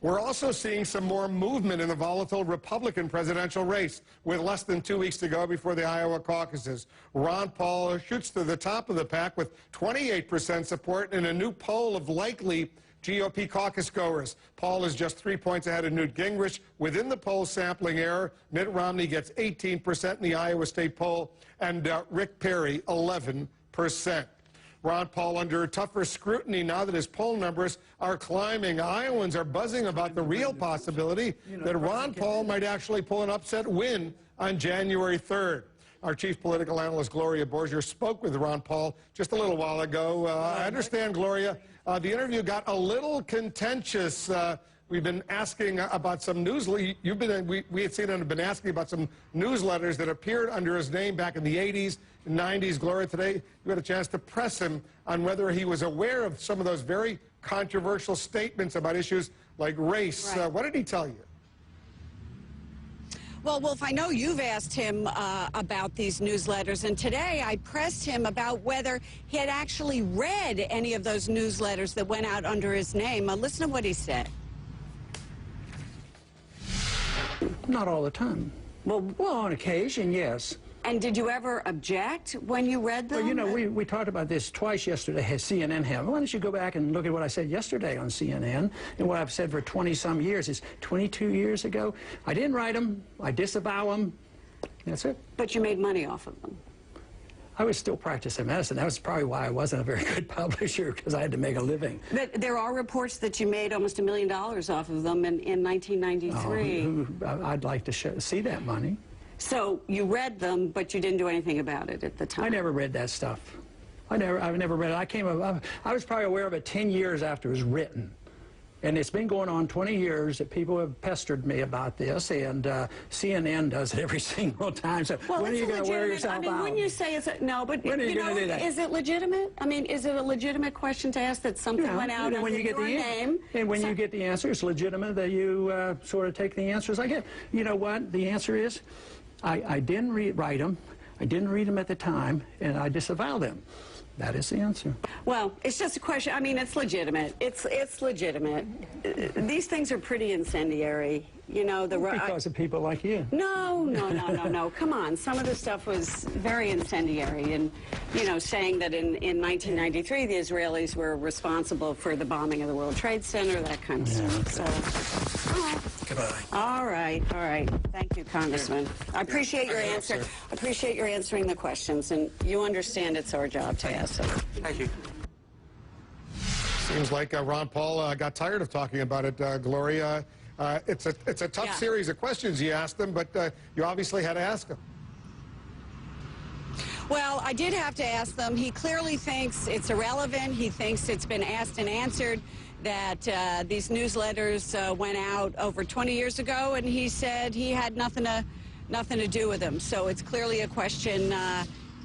We're also seeing some more movement in the volatile Republican presidential race. With less than 2 weeks to go before the Iowa caucuses, Ron Paul shoots to the top of the pack with 28% support in a new poll of likely GOP caucus goers. Paul is just 3 points ahead of Newt Gingrich. Within the poll sampling error, Mitt Romney gets 18% in the Iowa State poll, and Rick Perry 11%. Ron Paul under tougher scrutiny now that his poll numbers are climbing. Iowans are buzzing about the real possibility that Ron Paul might actually pull an upset win on January 3rd. Our chief political analyst, Gloria Borger, spoke with Ron Paul just a little while ago. I understand, Gloria, the interview got a little contentious. We've been asking about some we had seen and been asking about some newsletters that appeared under his name back in the 80s and 90s. Gloria, today you had a chance to press him on whether he was aware of some of those very controversial statements about issues like race. Right. What did he tell you? Well, Wolf, I know you've asked him about these newsletters, and today I pressed him about whether he had actually read any of those newsletters that went out under his name. Listen to what he said. Not all the time. Well, on occasion, yes. And did you ever object when you read them? Well, you know, we talked about this twice yesterday at CNN. Why don't you go back and look at what I said yesterday on CNN and what I've said for 20-some years. It's 22 years ago. I didn't write them. I disavow them. That's it. But you made money off of them. I was still practicing medicine. That was probably why I wasn't a very good publisher, because I had to make a living. But there are reports that you made almost $1 million off of them in 1993. Oh, I'd like to see that money. So you read them, but you didn't do anything about it at the time. I never read that stuff. I've never read it. I was probably aware of it 10 years after it was written. And it's been going on 20 years that people have pestered me about this, and CNN does it every single time. So well, when are you going to wear yourself out? I mean, when you say it's no, but when are you going to do that? Is it legitimate? I mean, is it a legitimate question to ask that something went out under your name? And when you get the answer, it's legitimate that you sort of take the answers I get. You know what? The answer is, I didn't write them. I didn't read them at the time, and I disavow them. That is the answer. Well, it's just a question. I mean, it's legitimate. It's legitimate. These things are pretty incendiary. You know, because of people like you. No. Come on. Some of the stuff was very incendiary, and you know, saying that in 1993 the Israelis were responsible for the bombing of the World Trade Center, that kind of stuff. Okay. So, goodbye. All right. Thank you, Congressman. I appreciate your answer. I appreciate your answering the questions, and you understand it's our job to ask them. Thank you. Seems like Ron Paul got tired of talking about it, Gloria. It's a tough series of questions you asked him, but you obviously had to ask him. Well, I did have to ask them. He clearly thinks it's irrelevant. He thinks it's been asked and answered, that these newsletters went out over 20 years ago, and he said he had nothing to do with them. So it's clearly a question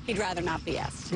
he'd rather not be asked.